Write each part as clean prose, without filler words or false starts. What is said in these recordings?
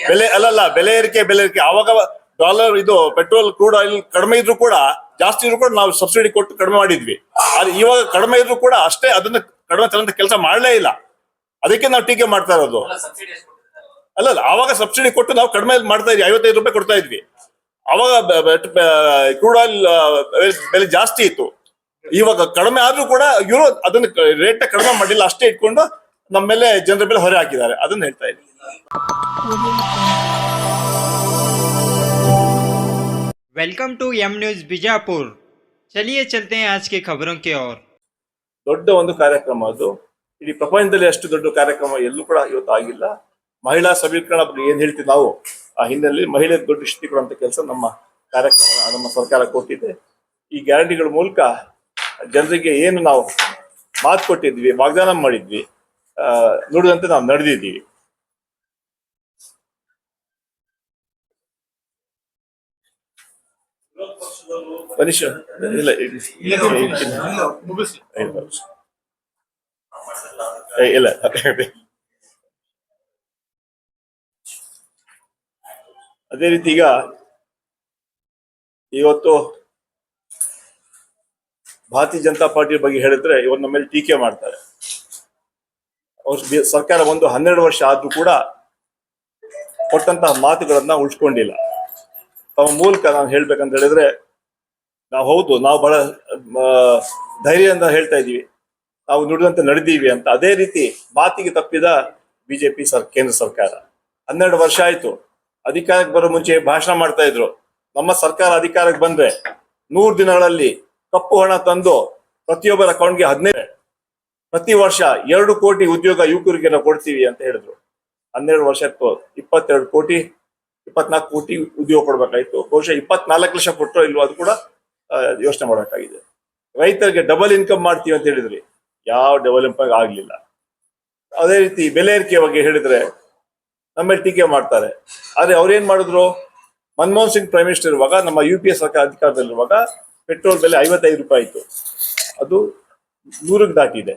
ಬೆಲೆ ಏರಿಕೆ ಆವಾಗ ಡಾಲರ್ ಇದು ಪೆಟ್ರೋಲ್ ಕ್ರೂಡ್ ಆಯಿಲ್ ಕಡಿಮೆ ಇದ್ರು ಕೂಡ ಜಾಸ್ತಿ ಇದ್ರು ಕೂಡ ನಾವು ಸಬ್ಸಿಡಿ ಕೊಟ್ಟು ಕಡಿಮೆ ಮಾಡಿದ್ವಿ. ಆದ್ರೆ ಇವಾಗ ಕಡಿಮೆ ಇದ್ರು ಕೂಡ ಅಷ್ಟೇ ಅದನ್ನ ಕಡಿಮೆ ತರಂತ ಕೆಲಸ ಮಾಡಲೇ ಇಲ್ಲ. ಅದಕ್ಕೆ ನಾವು ಟೀಕೆ ಮಾಡ್ತಾ ಇರೋದು. ಆವಾಗ ಸಬ್ಸಿಡಿ ಕೊಟ್ಟು ನಾವು ಕಡಿಮೆ ಮಾಡ್ತಾ ಇದ್ವಿ, 55 ರೂಪಾಯಿ ಕೊಡ್ತಾ ಇದ್ವಿ. ಅವಾಗ ಕ್ರೂಡ್ ಆಯಿಲ್ ಬೆಲೆ ಜಾಸ್ತಿ ಇತ್ತು. ಇವಾಗ ಕಡಿಮೆ ಆದ್ರೂ ಕೂಡ ಇವರು ಅದನ್ನ ರೇಟ್ ಕಡಿಮೆ ಮಾಡಿಲ್ಲ, ಅಷ್ಟೇ ಇಟ್ಕೊಂಡು ನಮ್ಮ ಮೇಲೆ ಜನರ ಮೇಲೆ ಹೊರೆ ಹಾಕಿದ್ದಾರೆ. ಅದನ್ನ ಹೇಳ್ತಾ ಇದ್ವಿ. Welcome to M news Bijapur. चलिए चलते हैं आज की खबरों की ओर। ದೊಡ್ಡ ಒಂದು ಕಾರ್ಯಕ್ರಮ ಅದು. ಇಡೀ ಪ್ರಪಂಚದಲ್ಲಿ ಅಷ್ಟು ದೊಡ್ಡ ಕಾರ್ಯಕ್ರಮ ಎಲ್ಲೂ ಕೂಡ ಇವತ್ತು ಆಗಿಲ್ಲ. ಮಹಿಳಾ ಸಬಲೀಕರಣ ಬಗ್ಗೆ ಏನ್ ಹೇಳ್ತೀವಿ ನಾವು, ಆ ಹಿನ್ನೆಲೆಯಲ್ಲಿ ಮಹಿಳೆ ದೊಡ್ಡ ಶಕ್ತಿ ಕೊಡುವಂತ ಕೆಲಸ ನಮ್ಮ ಕಾರ್ಯಕ್ರಮ ನಮ್ಮ ಸರ್ಕಾರ ಕೊಟ್ಟಿದೆ. ಈ ಗ್ಯಾರಂಟಿಗಳ ಮೂಲಕ ಜನರಿಗೆ ಏನು ನಾವು ಮಾತು ಕೊಟ್ಟಿದ್ವಿ, ವಾಗ್ದಾನ ಮಾಡಿದ್ವಿ, ನುಡಿದಂತೆ ನಾವು ನಡೆದಿದ್ದೀವಿ. ಇಲ್ಲ ಅದೇ ರೀತಿ ಈಗ ಇವತ್ತು ಭಾರತೀಯ ಜನತಾ ಪಾರ್ಟಿ ಬಗ್ಗೆ ಹೇಳಿದ್ರೆ ಇವತ್ತು ನಮ್ಮ ಮೇಲೆ ಟೀಕೆ ಮಾಡ್ತಾರೆ. ಅವ್ರ ಸರ್ಕಾರ ಒಂದು 12 ವರ್ಷ ಆದ್ರೂ ಕೂಡ ಕೊಟ್ಟಂತಹ ಮಾತುಗಳನ್ನ ಉಳಿಸ್ಕೊಂಡಿಲ್ಲ. ತಮ್ಮ ಮೂಲಕ ನಾನು ಹೇಳ್ಬೇಕಂತ ಹೇಳಿದ್ರೆ, ನಾವು ಬಹಳ ಧೈರ್ಯದಿಂದ ಹೇಳ್ತಾ ಇದೀವಿ, ನಾವು ನುಡಿದಂತೆ ನಡೆದೀವಿ ಅಂತ. ಅದೇ ರೀತಿ ಮಾತಿಗೆ ತಪ್ಪಿದ ಬಿಜೆಪಿ ಕೇಂದ್ರ ಸರ್ಕಾರ 12 ವರ್ಷ ಆಯ್ತು. ಅಧಿಕಾರಕ್ಕೆ ಬರೋ ಮುಂಚೆ ಭಾಷಣ ಮಾಡ್ತಾ ಇದ್ರು, ನಮ್ಮ ಸರ್ಕಾರ ಅಧಿಕಾರಕ್ಕೆ ಬಂದ್ರೆ 100 ದಿನಗಳಲ್ಲಿ ಕಪ್ಪು ಹಣ ತಂದು ಪ್ರತಿಯೊಬ್ಬರ ಅಕೌಂಟ್ಗೆ 15 ಪ್ರತಿ ವರ್ಷ 2 ಕೋಟಿ ಉದ್ಯೋಗ ಯುವಕರಿಗೆ ನಾವು ಕೊಡ್ತೀವಿ ಅಂತ ಹೇಳಿದ್ರು. 12 ವರ್ಷ ಇತ್ತು, 22 ಕೋಟಿ 24 ಕೋಟಿ ಉದ್ಯೋಗ ಕೊಡ್ಬೇಕಾಯ್ತು. ಬಹುಶಃ 24 ಲಕ್ಷ ಕೊಟ್ಟರು ಇಲ್ವೋ ಅದು ಕೂಡ ಯೋಚನೆ ಮಾಡಬೇಕಾಗಿದೆ. ರೈತರಿಗೆ ಡಬಲ್ ಇನ್ಕಮ್ ಮಾಡ್ತೀವಿ ಅಂತ ಹೇಳಿದ್ರಿ, ಯಾವ ಡಬಲ್ ಇನ್ಕಮ್ ಆಗ್ಲಿಲ್ಲ. ಅದೇ ರೀತಿ ಬೆಲೆ ಏರಿಕೆ ಬಗ್ಗೆ ಹೇಳಿದ್ರೆ ನಮ್ಮ ಟೀಕೆ ಮಾಡ್ತಾರೆ. ಆದ್ರೆ ಅವ್ರೇನ್ ಮಾಡಿದ್ರು, ಮನಮೋಹನ್ ಸಿಂಗ್ ಪ್ರೈಮ್ ಮಿನಿಸ್ಟರ್ ಇರುವಾಗ, ನಮ್ಮ UPA ಸರ್ಕಾರ ಅಧಿಕಾರದಲ್ಲಿರುವಾಗ ಪೆಟ್ರೋಲ್ ಬೆಲೆ 55 ರೂಪಾಯಿ ಇತ್ತು, ಅದು 100ಕ್ಕೆ ದಾಟಿದೆ.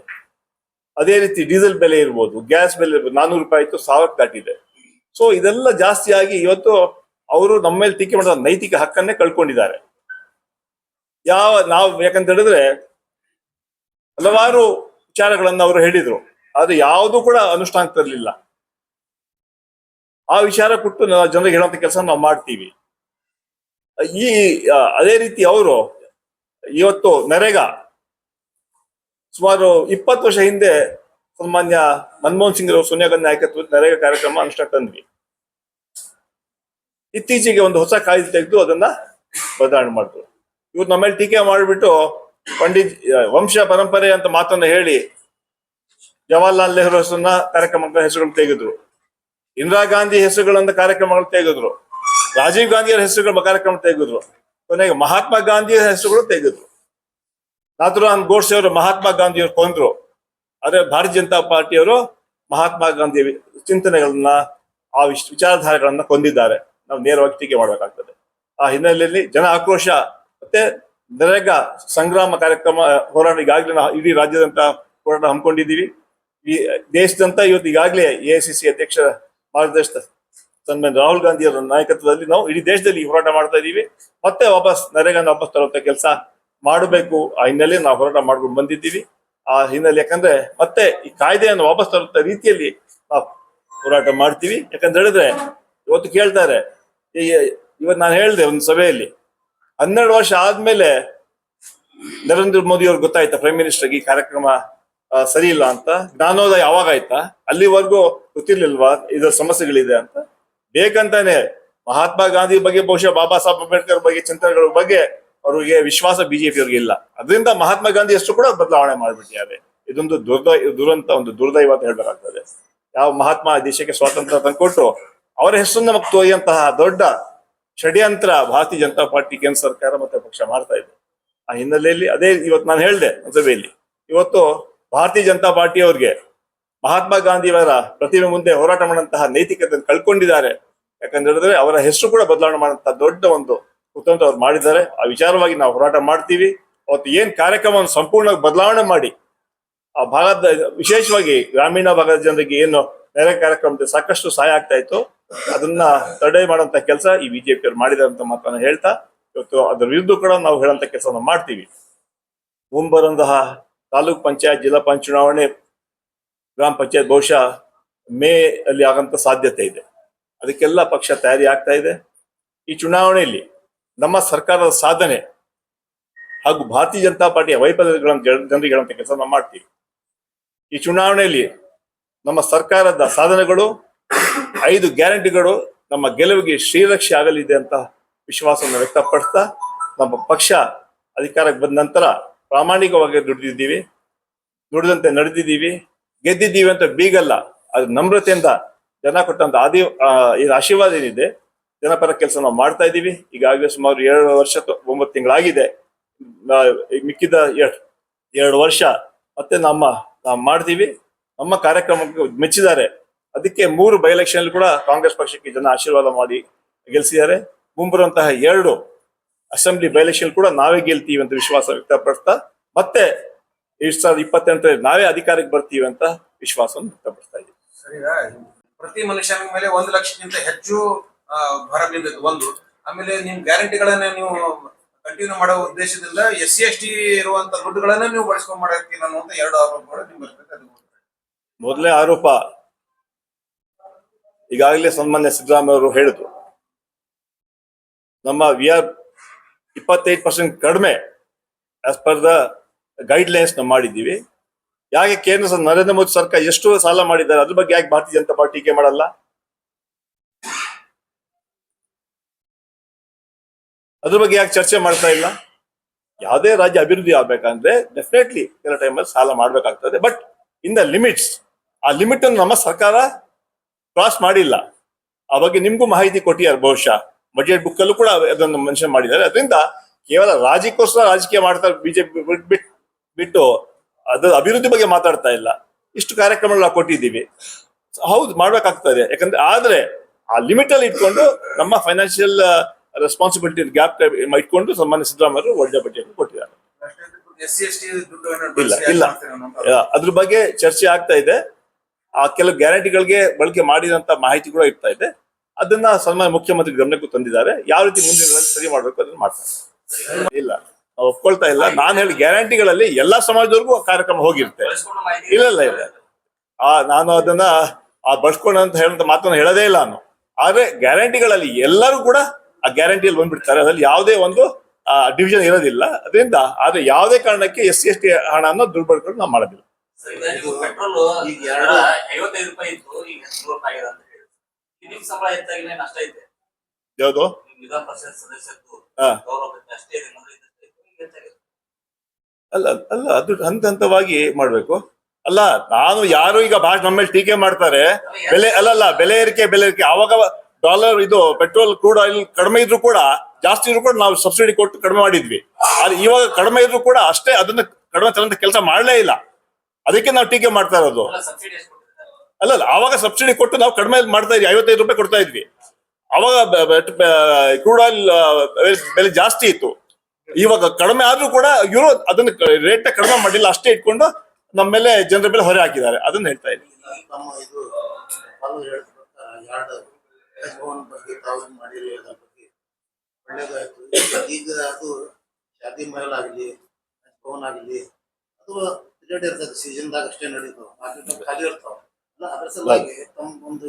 ಅದೇ ರೀತಿ ಡೀಸೆಲ್ ಬೆಲೆ ಇರ್ಬೋದು, ಗ್ಯಾಸ್ ಬೆಲೆ 400 ರೂಪಾಯಿ ಇತ್ತು, 1000ಕ್ಕೆ ದಾಟಿದೆ. ಸೊ ಇದೆಲ್ಲ ಜಾಸ್ತಿ ಆಗಿ ಇವತ್ತು ಅವರು ನಮ್ಮ ಮೇಲೆ ಟೀಕೆ ಮಾಡಿದ ನೈತಿಕ ಹಕ್ಕನ್ನೇ ಕಳ್ಕೊಂಡಿದ್ದಾರೆ. ಯಾಕಂತ ಹೇಳಿದ್ರೆ ಹಲವಾರು ವಿಚಾರಗಳನ್ನ ಅವರು ಹೇಳಿದ್ರು, ಆದ್ರೆ ಯಾವುದು ಕೂಡ ಅನುಷ್ಠಾನಕ್ಕೆ ತರಲಿಲ್ಲ. ಆ ವಿಚಾರ ಕೊಟ್ಟು ಜನರಿಗೆ ಹೇಳುವಂತ ಕೆಲಸ ನಾವು ಮಾಡ್ತೀವಿ. ಅದೇ ರೀತಿ ಅವರು ಇವತ್ತು ನರೇಗಾ ಸುಮಾರು 20 ವರ್ಷ ಹಿಂದೆ ಸನ್ಮಾನ್ಯ ಮನಮೋಹನ್ ಸಿಂಗ್ ಸೋನಿಯಾ ಗಾಂಧಿ ನಾಯಕತ್ವದ ನರೇಗಾ ಕಾರ್ಯಕ್ರಮ ಅನುಷ್ಠಾನ ತಂದ್ವಿ. ಇತ್ತೀಚೆಗೆ ಒಂದು ಹೊಸ ಕಾಯ್ದೆ ತೆಗೆದು ಅದನ್ನ ಬದಲಾವಣೆ ಮಾಡಿದ್ರು. ಇವ್ರು ನಮ್ಮ ಮೇಲೆ ಟೀಕೆ ಮಾಡಿಬಿಟ್ಟು ಪಂಡಿತ್ ವಂಶ ಪರಂಪರೆ ಅಂತ ಮಾತನ್ನ ಹೇಳಿ ಜವಾಹರ್ಲಾಲ್ ನೆಹರು ಹೆಸರನ್ನ ಕಾರ್ಯಕ್ರಮಗಳ ಹೆಸರುಗಳನ್ನು ತೆಗೆದ್ರು, ಇಂದಿರಾ ಗಾಂಧಿ ಹೆಸರುಗಳನ್ನ ಕಾರ್ಯಕ್ರಮಗಳು ತೆಗೆದ್ರು, ರಾಜೀವ್ ಗಾಂಧಿಯವರ ಹೆಸರುಗಳ ಕಾರ್ಯಕ್ರಮ ತೆಗೆದ್ರು, ಕೊನೆಗೆ ಮಹಾತ್ಮ ಗಾಂಧಿಯ ಹೆಸರುಗಳು ತೆಗೆದ್ರು. ನಾಥುರಾಮ್ ಗೋಡ್ಸೆ ಅವರು ಮಹಾತ್ಮ ಗಾಂಧಿಯವರು ಕೊಂದ್ರು, ಆದ್ರೆ ಭಾರತೀಯ ಜನತಾ ಪಾರ್ಟಿಯವರು ಮಹಾತ್ಮ ಗಾಂಧಿ ಚಿಂತನೆಗಳನ್ನ, ಆ ವಿಚಾರಧಾರೆಗಳನ್ನ ಕೊಂದಿದ್ದಾರೆ. ನಾವು ನೇರವಾಗಿ ಟೀಕೆ ಮಾಡಬೇಕಾಗ್ತದೆ. ಆ ಹಿನ್ನೆಲೆಯಲ್ಲಿ ಜನ ಆಕ್ರೋಶ ಮತ್ತೆ ನರೇಗಾ ಸಂಗ್ರಾಮ ಕಾರ್ಯಕ್ರಮ ಹೋರಾಟ ಈಗಾಗಲೇ ನಾವು ಇಡೀ ರಾಜ್ಯದಂತ ಹೋರಾಟ ಹಮ್ಮಿಕೊಂಡಿದ್ದೀವಿ. ಈ ದೇಶದಂತ ಇವತ್ತು ಈಗಾಗಲೇ AICC ಅಧ್ಯಕ್ಷ ಮಾರ್ಗದರ್ಶಕ ಸನ್ಮಾನ್ಯ ರಾಹುಲ್ ಗಾಂಧಿ ಅವರ ನಾಯಕತ್ವದಲ್ಲಿ ನಾವು ಇಡೀ ದೇಶದಲ್ಲಿ ಹೋರಾಟ ಮಾಡ್ತಾ ಇದ್ದೀವಿ. ಮತ್ತೆ ನರೇಗಾನ ವಾಪಸ್ ತರುವಂತ ಕೆಲಸ ಮಾಡಬೇಕು. ಆ ಹಿನ್ನೆಲೆ ನಾವು ಹೋರಾಟ ಮಾಡ್ಕೊಂಡು ಬಂದಿದ್ದೀವಿ. ಆ ಹಿನ್ನೆಲೆ ಯಾಕಂದ್ರೆ ಮತ್ತೆ ಈ ಕಾಯ್ದೆಯನ್ನು ವಾಪಸ್ ತರುವಂತ ರೀತಿಯಲ್ಲಿ ನಾವು ಹೋರಾಟ ಮಾಡ್ತೀವಿ. ಯಾಕಂತ ಹೇಳಿದ್ರೆ ಇವತ್ತು ಕೇಳ್ತಾರೆ, ಇವತ್ತು ನಾನು ಹೇಳಿದೆ ಒಂದು ಸಭೆಯಲ್ಲಿ, 12 ವರ್ಷ ಆದ್ಮೇಲೆ ನರೇಂದ್ರ ಮೋದಿ ಅವ್ರಿಗೆ ಗೊತ್ತಾಯ್ತಾ ಪ್ರೈಮ್ ಮಿನಿಸ್ಟರ್ ಈ ಕಾರ್ಯಕ್ರಮ ಸರಿ ಇಲ್ಲ ಅಂತ? ಜ್ಞಾನೋದಯ ಯಾವಾಗ ಆಯ್ತಾ? ಅಲ್ಲಿವರೆಗೂ ಗೊತ್ತಿರ್ಲಿಲ್ವಾ ಇದರ ಸಮಸ್ಯೆಗಳಿದೆ ಅಂತ? ಬೇಕಂತಾನೆ ಮಹಾತ್ಮ ಗಾಂಧಿ ಬಗ್ಗೆ, ಬಹುಶಃ ಬಾಬಾ ಸಾಹೇಬ್ ಅಂಬೇಡ್ಕರ್ ಬಗ್ಗೆ ಚಿಂತನೆಗಳ ಬಗ್ಗೆ ಅವರಿಗೆ ವಿಶ್ವಾಸ ಬಿಜೆಪಿ ಅವ್ರಿಗೆ ಇಲ್ಲ. ಅದರಿಂದ ಮಹಾತ್ಮ ಗಾಂಧಿ ಅಷ್ಟು ಕೂಡ ಬದಲಾವಣೆ ಮಾಡ್ಬಿಟ್ಟಿದ್ದಾರೆ. ಇದೊಂದು ದುರಂತ, ಒಂದು ದುರ್ದೈವ ಅಂತ ಹೇಳ್ಬೇಕಾಗ್ತದೆ. ಯಾವ ಮಹಾತ್ಮ ದೇಶಕ್ಕೆ ಸ್ವಾತಂತ್ರ್ಯ ತಂದುಕೊಟ್ಟು ಅವರ ಹೆಸರನ್ನ ನಮಗೆ ತೋರಿಯಂತಹ ದೊಡ್ಡ ಷಡ್ಯಂತ್ರ ಭಾರತೀಯ ಜನತಾ ಪಾರ್ಟಿ ಕೇಂದ್ರ ಸರ್ಕಾರ ಮತ್ತೆ ಪಕ್ಷ ಮಾಡ್ತಾ ಇದೆ. ಆ ಹಿನ್ನೆಲೆಯಲ್ಲಿ ಅದೇ ಇವತ್ತು ನಾನು ಹೇಳಿದೆ ಸಭೆಯಲ್ಲಿ, ಇವತ್ತು ಭಾರತೀಯ ಜನತಾ ಪಾರ್ಟಿ ಅವ್ರಿಗೆ ಮಹಾತ್ಮ ಗಾಂಧಿಯವರ ಪ್ರತಿಮೆ ಮುಂದೆ ಹೋರಾಟ ಮಾಡುವಂತಹ ನೈತಿಕತೆ ಕಳ್ಕೊಂಡಿದ್ದಾರೆ. ಯಾಕಂತ ಹೇಳಿದ್ರೆ ಅವರ ಹೆಸರು ಕೂಡ ಬದಲಾವಣೆ ಮಾಡುವಂತಹ ದೊಡ್ಡ ಒಂದು ಕುತಂತ್ರ ಅವ್ರು ಮಾಡಿದ್ದಾರೆ. ಆ ವಿಚಾರವಾಗಿ ನಾವು ಹೋರಾಟ ಮಾಡ್ತೀವಿ. ಅವತ್ತು ಏನ್ ಕಾರ್ಯಕ್ರಮವನ್ನು ಸಂಪೂರ್ಣವಾಗಿ ಬದಲಾವಣೆ ಮಾಡಿ ಆ ಭಾಗದ ವಿಶೇಷವಾಗಿ ಗ್ರಾಮೀಣ ಭಾಗದ ಜನರಿಗೆ ಏನು ಬೇರೆ ಕಾರ್ಯಕ್ರಮದಲ್ಲಿ ಸಾಕಷ್ಟು ಸಹಾಯ ಆಗ್ತಾ ಇತ್ತು, ಅದನ್ನ ತಡೆ ಮಾಡುವಂತ ಕೆಲಸ ಈ ಬಿಜೆಪಿ ಅವರು ಮಾಡಿದಾರೆ ಅಂತ ಮಾತನ್ನ ಹೇಳ್ತಾ ಇವತ್ತು ಅದ್ರ ವಿರುದ್ಧ ಕೂಡ ನಾವು ಹೇಳುವಂತ ಕೆಲಸವನ್ನು ಮಾಡ್ತೀವಿ. ಮುಂಬರುವಂತಹ ತಾಲೂಕ್ ಪಂಚಾಯತ್, ಜಿಲ್ಲಾ ಪಂಚಾಯತ್ ಚುನಾವಣೆ, ಗ್ರಾಮ ಪಂಚಾಯತ್ ಬಹುಶಃ ಮೇ ಅಲ್ಲಿ ಆಗಂತ ಸಾಧ್ಯತೆ ಇದೆ. ಅದಕ್ಕೆಲ್ಲ ಪಕ್ಷ ತಯಾರಿ ಆಗ್ತಾ ಇದೆ. ಈ ಚುನಾವಣೆಯಲ್ಲಿ ನಮ್ಮ ಸರ್ಕಾರದ ಸಾಧನೆ ಹಾಗೂ ಭಾರತೀಯ ಜನತಾ ಪಾರ್ಟಿಯ ವೈಫಲ್ಯಗಳನ್ನು ಜನರಿಗೆ ಹೇಳುವಂತ ಕೆಲಸ ನಾವು ಮಾಡ್ತೀವಿ. ಈ ಚುನಾವಣೆಯಲ್ಲಿ ನಮ್ಮ ಸರ್ಕಾರದ ಸಾಧನೆಗಳು, 5 ಗ್ಯಾರಂಟಿಗಳು ನಮ್ಮ ಗೆಲುವಿಗೆ ಶ್ರೀರಕ್ಷೆ ಆಗಲಿದೆ ಅಂತ ವಿಶ್ವಾಸವನ್ನು ವ್ಯಕ್ತಪಡಿಸ್ತಾ, ನಮ್ಮ ಪಕ್ಷ ಅಧಿಕಾರಕ್ಕೆ ಬಂದ ನಂತರ ಪ್ರಾಮಾಣಿಕವಾಗಿ ದುಡಿದಂತೆ ನಡೆದಿದ್ದೀವಿ, ಗೆದ್ದಿದ್ದೀವಿ ಅಂತ ಬೀಗಲ್ಲ, ಅದು ನಮ್ರತೆಯಿಂದ ಜನ ಕೊಟ್ಟಂತ ಇದು ಆಶೀರ್ವಾದ ಏನಿದೆ, ಜನಪರ ಕೆಲಸ ನಾವು ಮಾಡ್ತಾ ಇದ್ದೀವಿ. ಈಗಾಗಲೇ ಸುಮಾರು 7 ವರ್ಷ 9 ತಿಂಗಳಾಗಿದೆ. ಮಿಕ್ಕಿದ 2 ವರ್ಷ ಮತ್ತೆ ನಾವು ಮಾಡ್ತೀವಿ. ನಮ್ಮ ಕಾರ್ಯಕ್ರಮಕ್ಕೆ ಮೆಚ್ಚಿದ್ದಾರೆ. ಅದಕ್ಕೆ 3 ಬೈ ಎಲೆಕ್ಷನ್ ಕೂಡ ಕಾಂಗ್ರೆಸ್ ಪಕ್ಷಕ್ಕೆ ಜನ ಆಶೀರ್ವಾದ ಮಾಡಿ ಗೆಲ್ಲಿಸಿದ್ದಾರೆ. ಮುಂಬರುವಂತಹ 2 ಅಸೆಂಬ್ಲಿ ಬೈ ಎಲೆಕ್ಷನ್ ಕೂಡ ನಾವೇ ಗೆಲ್ತೀವಿ ಅಂತ ವಿಶ್ವಾಸ ವ್ಯಕ್ತಪಡಿಸ್ತಾ, ಮತ್ತೆ 2028 ನಾವೇ ಅಧಿಕಾರಕ್ಕೆ ಬರ್ತೀವಿ ಅಂತ ವಿಶ್ವಾಸವನ್ನು ವ್ಯಕ್ತಪಡಿಸ್ತಾ ಇದ್ದೀವಿ. ಪ್ರತಿ ಮನುಷ್ಯನ ಮೇಲೆ 1 ಲಕ್ಷಕ್ಕಿಂತ ಹೆಚ್ಚು ಭಾರ ಬಿದ್ದಿತ್ತು ಒಂದು. ಆಮೇಲೆ ನಿಮ್ ಗ್ಯಾರಂಟಿಗಳನ್ನ ನೀವು ಕಂಟಿನ್ಯೂ ಮಾಡೋ ಉದ್ದೇಶದಿಂದ SC/ST ಇರುವಂತ ದುಡ್ಡುಗಳನ್ನ ನೀವು ಬಳಸ್ಕೊಂಡ್ ಮಾಡಕ್ಕೆ ಅನ್ನುವಂತ 2 ಆರೋಪಗಳು ನಿಮ್ಗೆ ಬರ್ತದೆ. ಮೊದಲನೇ ಆರೋಪ, ಈಗಾಗಲೇ ಸನ್ಮಾನ್ಯ ಸಿದ್ದರಾಮಯ್ಯ ಅವರು ಹೇಳಿದ್ರು, ನಮ್ಮ ಆರ್ 28% ಕಡಿಮೆ ಆಸ್ ಪರ್ ದ ಗೈಡ್ಲೈನ್ಸ್ ನಾವು ಮಾಡಿದ್ದೀವಿ. ಯಾಕೆ ಕೇಂದ್ರ ನರೇಂದ್ರ ಮೋದಿ ಸರ್ಕಾರ ಎಷ್ಟು ಸಾಲ ಮಾಡಿದ್ದಾರೆ ಅದ್ರ ಬಗ್ಗೆ ಯಾಕೆ ಭಾರತೀಯ ಜನತಾ ಪಾರ್ಟಿ ಟೀಕೆ ಮಾಡಲ್ಲ? ಅದ್ರ ಬಗ್ಗೆ ಯಾಕೆ ಚರ್ಚೆ ಮಾಡ್ತಾ ಇಲ್ಲ? ಯಾವುದೇ ರಾಜ್ಯ ಅಭಿವೃದ್ಧಿ ಆಗ್ಬೇಕಂದ್ರೆ ಡೆಫಿನೆಟ್ಲಿ ಕೆಲವು ಟೈಮಲ್ಲಿ ಸಾಲ ಮಾಡ್ಬೇಕಾಗ್ತದೆ, ಬಟ್ ಇನ್ ದ ಲಿಮಿಟ್ಸ್. ಆ ಲಿಮಿಟ್ ಅನ್ನು ನಮ್ಮ ಸರ್ಕಾರ ಕ್ರಾಸ್ ಮಾಡಿಲ್ಲ. ಆ ಬಗ್ಗೆ ನಿಮ್ಗೂ ಮಾಹಿತಿ ಕೊಟ್ಟಿದ್ದಾರೆ, ಬಹುಶಃ ಬಜೆಟ್ ಬುಕ್ ಅಲ್ಲೂ ಕೂಡ ಅದನ್ನು ಮೆನ್ಷನ್ ಮಾಡಿದ್ದಾರೆ. ಅದರಿಂದ ಕೇವಲ ರಾಜಕೀಯಕ್ಕೋಸ್ಕರ ರಾಜಕೀಯ ಮಾಡ್ತಾರೆ ಬಿಜೆಪಿ ಬಿಟ್ಟು ಅದ್ರ ಅಭಿವೃದ್ಧಿ ಬಗ್ಗೆ ಮಾತಾಡ್ತಾ ಇಲ್ಲ. ಇಷ್ಟು ಕಾರ್ಯಕ್ರಮಗಳು ನಾವು ಕೊಟ್ಟಿದ್ದೀವಿ, ಹೌದು ಮಾಡ್ಬೇಕಾಗ್ತದೆ. ಯಾಕಂದ್ರೆ ಆದ್ರೆ ಆ ಲಿಮಿಟ್ ಅಲ್ಲಿ ಇಟ್ಕೊಂಡು ನಮ್ಮ ಫೈನಾನ್ಷಿಯಲ್ ರೆಸ್ಪಾನ್ಸಿಬಿಲಿಟಿ ಗ್ಯಾಪ್ ಇಟ್ಕೊಂಡು ಸನ್ಮಾನ್ಯ ಸಿದ್ದರಾಮಯ್ಯ ಒಳ್ಳೆ ಬಜೆಟ್ ಕೊಟ್ಟಿದ್ದಾರೆ. ಇಲ್ಲ ಅದ್ರ ಬಗ್ಗೆ ಚರ್ಚೆ ಆಗ್ತಾ ಇದೆ. ಆ ಕೆಲವು ಗ್ಯಾರಂಟಿಗಳಿಗೆ ಬಳಕೆ ಮಾಡಿದಂತ ಮಾಹಿತಿ ಕೂಡ ಇರ್ತಾ ಇದೆ. ಅದನ್ನ ಸನ್ಮಾನ್ಯ ಮುಖ್ಯಮಂತ್ರಿ ಗಮನಕ್ಕೂ ತಂದಿದ್ದಾರೆ. ಯಾವ ರೀತಿ ಮುಂದಿನ ಸರಿ ಮಾಡ್ಬೇಕು ಅದನ್ನ ಮಾಡ್ತಾರೆ. ಇಲ್ಲ ನಾವು ಒಪ್ಕೊಳ್ತಾ ಇಲ್ಲ. ನಾನು ಹೇಳಿ ಗ್ಯಾರಂಟಿಗಳಲ್ಲಿ ಎಲ್ಲಾ ಸಮಾಜದವರೆಗೂ ಕಾರ್ಯಕ್ರಮ ಹೋಗಿರುತ್ತೆ. ಇಲ್ಲ ನಾನು ಅದನ್ನ ಬಳಸ್ಕೊಂಡು ಅಂತ ಹೇಳುವಂತ ಮಾತನ್ನ ಹೇಳೋದೇ ಇಲ್ಲ ನಾನು. ಆದ್ರೆ ಗ್ಯಾರಂಟಿಗಳಲ್ಲಿ ಎಲ್ಲರೂ ಕೂಡ ಆ ಗ್ಯಾರಂಟಿಯಲ್ಲಿ ಬಂದ್ಬಿಡ್ತಾರೆ. ಅದ್ರಲ್ಲಿ ಯಾವುದೇ ಒಂದು ಡಿವಿಷನ್ ಇರೋದಿಲ್ಲ. ಅದರಿಂದ ಆದ್ರೆ ಯಾವುದೇ ಕಾರಣಕ್ಕೆ SC/ST ಹಣನ ದುರ್ಬಳಕೆ ನಾವು ಮಾಡೋದಿಲ್ಲ. ಪೆಟ್ರೋಲ್ ಈಗ 55 ರೂಪಾಯಿ ಇತ್ತು, ಈಗ 100 ರೂಪಾಯಿ ಆಗಿದೆ ಅಂತ ಹೇಳಿ. ನಿಮ್ ಸಂಬಳ ಹೆಚ್ಚಾಗಿಲ್ಲ, ನಷ್ಟ ಇದೆ. ಯಾವುದು ವಿಧಾನ ಪರಿಷತ್ ಸದಸ್ಯರು ಗೌರವ ಅಷ್ಟೇ ಇದೆ, ಅಲ್ಲ ಅದು ಹಂತ ಹಂತವಾಗಿ ಮಾಡ್ಬೇಕು. ಅಲ್ಲ ನಾನು ಯಾರು ಈಗ ಭಾಷೆ ನಮ್ಮ ಮೇಲೆ ಟೀಕೆ ಮಾಡ್ತಾರೆ, ಬೆಲೆ ಏರಿಕೆ ಆವಾಗ ಡಾಲರ್ ಇದು ಪೆಟ್ರೋಲ್ ಕ್ರೂಡ್ ಆಯಿಲ್ ಕಡಿಮೆ ಇದ್ರು ಕೂಡ ಜಾಸ್ತಿ ಇದ್ರು ಕೂಡ ನಾವು ಸಬ್ಸಿಡಿ ಕೊಟ್ಟು ಕಡಿಮೆ ಮಾಡಿದ್ವಿ. ಆದ್ರೆ ಇವಾಗ ಕಡಿಮೆ ಇದ್ರು ಕೂಡ ಅಷ್ಟೇ ಅದನ್ನ ಕಡಿಮೆ ತರಂತ ಕೆಲಸ ಮಾಡಲೇ ಇಲ್ಲ. ಅದಕ್ಕೆ ನಾವು ಟೀಕೆ ಮಾಡ್ತಾ ಇರೋದು. ಅಲ್ಲ ಆವಾಗ ಸಬ್ಸಿಡಿ ಕೊಟ್ಟು ನಾವು ಕಡಿಮೆ ಮಾಡ್ತಾ ಇದ್ವಿ, 55 ರೂಪಾಯಿ ಕೊಡ್ತಾ ಇದ್ವಿ. ಅವಾಗ ಕ್ರೂಡ್ ಆಯಿಲ್ ಬೆಲೆ ಜಾಸ್ತಿ ಇತ್ತು. ಇವಾಗ ಕಡಿಮೆ ಆದ್ರೂ ಕೂಡ ಇವರು ಅದನ್ನ ರೇಟ್ ಕಡಿಮೆ ಮಾಡಿಲ್ಲ, ಅಷ್ಟೇ ಇಟ್ಕೊಂಡು ನಮ್ಮ ಮೇಲೆ ಜನರ ಮೇಲೆ ಹೊರೆ ಹಾಕಿದ್ದಾರೆ. ಅದನ್ನ ಹೇಳ್ತಾ ಇದ್ದೀನಿ. ಈಗ ಅದು ಶಾದಿ ಮಹಲ್ ಆಗಲಿ, ಭವನ್ ಆಗಲಿ, ಅದು ಪಿರಿಯಡ್ ಇರ್ತದೆ, ಸೀಸನ್ದಾಗ ಅಷ್ಟೇ ನಡೀತಾವ, ಮಾರ್ಕೆಟ್ ಖಾಲಿ ಇರ್ತಾವ. ಅದ್ರ ಸಲುವಾಗಿ ತಮ್ಮ ಒಂದು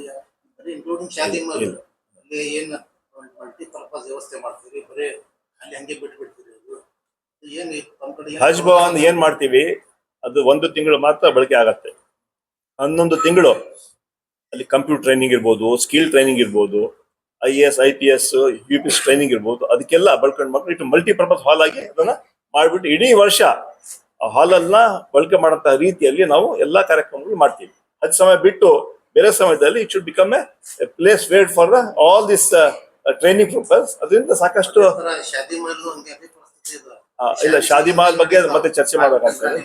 ಇನ್ಕ್ಲೂಡಿಂಗ್ ಶಾದಿ ಮಹಲ್ ಅಲ್ಲಿ ಏನ್ ಮಲ್ಟಿಪರ್ಪಸ್ ವ್ಯವಸ್ಥೆ ಮಾಡ್ತೀರಿ, ಬರೀ ಅಲ್ಲಿ ಹಂಗೆ ಬಿಟ್ಬಿಡ್ತೀರಿ? ಅದು ಏನ್ ತಮ್ಮ ಕಡೆ ಹಜ್ ಭವನ್ ಏನ್ ಮಾಡ್ತೀವಿ, ಅದು 1 ತಿಂಗಳು ಮಾತ್ರ ಬಳಕೆ ಆಗತ್ತೆ. 11 ತಿಂಗಳು ಅಲ್ಲಿ ಕಂಪ್ಯೂಟರ್ ಟ್ರೈನಿಂಗ್ ಇರ್ಬೋದು, ಸ್ಕಿಲ್ ಟ್ರೈನಿಂಗ್ ಇರ್ಬೋದು, IAS IPS UPS ಟ್ರೈನಿಂಗ್ ಇರ್ಬೋದು, ಅದಕ್ಕೆಲ್ಲ ಬಳಕೆ ಮಾಡ್ಕೊಂಡು ಇಟ್ಟು ಮಲ್ಟಿಪರ್ಪಸ್ ಹಾಲ್ ಆಗಿ ಅದನ್ನ ಮಾಡ್ಬಿಟ್ಟು ಇಡೀ ವರ್ಷ ಹಾಲ್ ಅನ್ನ ಬಳಕೆ ಮಾಡಂತ ರೀತಿಯಲ್ಲಿ ನಾವು ಎಲ್ಲಾ ಕಾರ್ಯಕ್ರಮಗಳು ಮಾಡ್ತೀವಿ. ಹಜ್ ಸಮಯ ಬಿಟ್ಟು ಬೇರೆ ಸಮಯದಲ್ಲಿ it should become A place where for all this training purpose. ಅದರಿಂದ ಸಾಕಷ್ಟು ಇಲ್ಲ ಶಾದಿ ಮಹಲ್ ಬಗ್ಗೆ ಮತ್ತೆ ಚರ್ಚೆ ಮಾಡಬೇಕಾಗ್ತದೆ.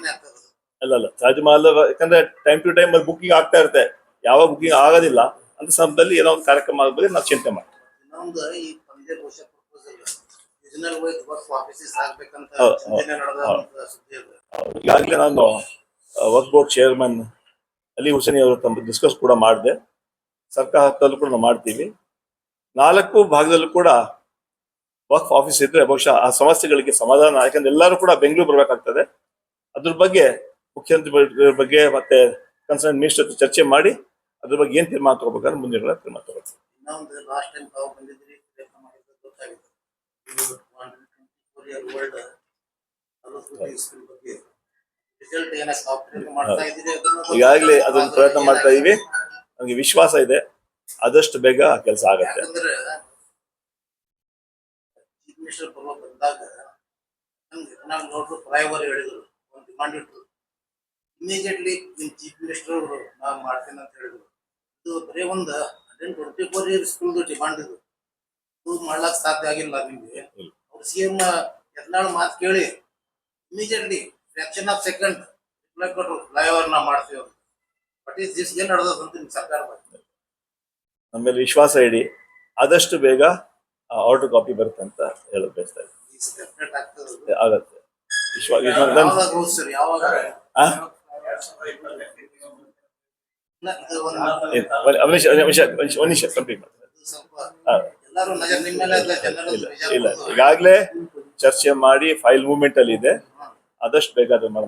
ಅಲ್ಲ ಶಾದಿ ಮಹಲ್ ಯಾಕಂದ್ರೆ ಟೈಮ್ ಟು ಟೈಮ್ ಬುಕಿಂಗ್ ಆಗ್ತಾ ಇರುತ್ತೆ. ಯಾವಾಗ ಬುಕಿಂಗ್ ಆಗೋದಿಲ್ಲ ಅಂತ ಸಮಯದಲ್ಲಿ ಏನೋ ಒಂದು ಕಾರ್ಯಕ್ರಮ ಆಗ ಬಗ್ಗೆ ನಾವು ಚಿಂತೆ ಮಾಡ್ತೀವಿ. ಈಗಾಗಲೇ ನಾನು ವರ್ಕ್ ಬೋರ್ಡ್ ಚೇರ್ಮನ್ ಅಲಿ ಹುಸೇನಿ ಅವರು ಡಿಸ್ಕಸ್ ಕೂಡ ಮಾಡಿದೆ. ಸರ್ಕಾರ ಹತ್ತಲ್ಲೂ ಕೂಡ ನಾವು ಮಾಡ್ತೀವಿ. 4 ಭಾಗದಲ್ಲೂ ಕೂಡ ವಕ್ಫ್ ಆಫೀಸ್ ಇದ್ರೆ ಬಹುಶಃ ಆ ಸಮಸ್ಯೆಗಳಿಗೆ ಸಮಾಧಾನ, ಯಾಕಂದ್ರೆ ಎಲ್ಲರೂ ಕೂಡ ಬೆಂಗಳೂರು ಬರಬೇಕಾಗ್ತದೆ. ಅದ್ರ ಬಗ್ಗೆ ಮುಖ್ಯಮಂತ್ರಿ ಬಗ್ಗೆ ಮತ್ತೆ ಕನ್ಸರ್ನ್ ಮಿನಿಸ್ಟರ್ ಚರ್ಚೆ ಮಾಡಿ ಅದ್ರ ಬಗ್ಗೆ ಏನ್ ತೀರ್ಮಾನ ತಗೋಬೇಕಾದ್ರೆ ಮುಂದಿನ ತೀರ್ಮಾನ ತಗೋತೀವಿ. ಇನ್ನೊಂದು ಲಾಸ್ಟ್ ಟೈಮ್ ತಾವು ಬಂದಿದ್ರಿ, ಪ್ರಯತ್ನ ಮಾಡಿದ್ದು ಗೊತ್ತಾಗಿದೆ. ವರ್ಲ್ಡ್ ಸ್ಕೂಲ್ ಬಗ್ಗೆ ರಿಸಲ್ಟ್ ಏನಾಗ್ತಾ ಮಾಡ್ತಾ ಇದ್ದೀರಿ? ಈಗಾಗಲೇ ಅದನ್ನ ಪ್ರಯತ್ನ ಮಾಡ್ತಾ ಇದೀವಿ. ನಮ್ಗೆ ವಿಶ್ವಾಸ ಇದೆ ಆದಷ್ಟು ಬೇಗ ಕೆಲಸ ಆಗತ್ತೆ. ಯಾಕಂದ್ರೆ ಚೀಫ್ ಮಿನಿಸ್ಟರ್ ಬಂದಾಗ ನಾನು ನೋಡ್ರು ಫ್ಲೈಓವರ್ ಹೇಳಿದ್ರು, ಒಂದು ಡಿಮಾಂಡ್ ಇಟ್ಟರು. ಇಮಿಡಿಯೇಟ್ಲಿ ನಿಮ್ ಚೀಫ್ ಮಿನಿಸ್ಟರ್ ಅವರು ನಾನು ಮಾಡ್ತೇನೆ ಅಂತ ಹೇಳಿದ್ರು. ಇದು ಬರೀ ಒಂದು 124 ಇಯರ್ ಸ್ಕೂಲ್ದು ಡಿಮಾಂಡ್ ಇದು. ಇದು ಮಾಡ್ಲಾಕ್ ಸಾಧ್ಯ ಆಗಿಲ್ಲ ನಿಮ್ಗೆ. ಅವ್ರು CM ಯತ್ನಾಳ್ ಮಾತು ಕೇಳಿ immediately fraction of second reply ಕೊಟ್ಟರು, ಫ್ಲೈಓವರ್ ನಾ ಮಾಡ್ತೀವಿ ಅಂತ. ಬಟ್ ಈಸ್ ದಿಸ್ ಏನ್ ನಡೆದಂತ ನಿಮ್ ಸರ್ಕಾರ ನಮ್ಮೇಲೆ ವಿಶ್ವಾಸ ಇಡಿ, ಆದಷ್ಟು ಬೇಗ ಆರ್ಡರ್ ಕಾಪಿ ಬರುತ್ತೆ ಅಂತ ಹೇಳಕ್ ಬಯಸ್ತಾ ಇದ್ದೀನಿ. ಆಗತ್ತೆ ವಿಶ್ವಾಸ. ಯಾವಾಗ ಆ? ಒಂದ್ ನಿಮಿಷ ಕಂಪ್ಲೀಟ್ ಮಾಡ್ತಾರೆ. ಎಲ್ಲರೂ ನಜರ್ ನಿಮ್ಮ ಮೇಲೆ ಅಲ್ಲ, ಜನರ ಇಲ್ಲ, ಈಗಾಗಲೇ ಚರ್ಚೆ ಮಾಡಿ ಫೈಲ್ ಮೂವ್ಮೆಂಟ್ ಅಲ್ಲಿ ಇದೆ. ಆದಷ್ಟು ಬೇಗ ಅದನ್ನ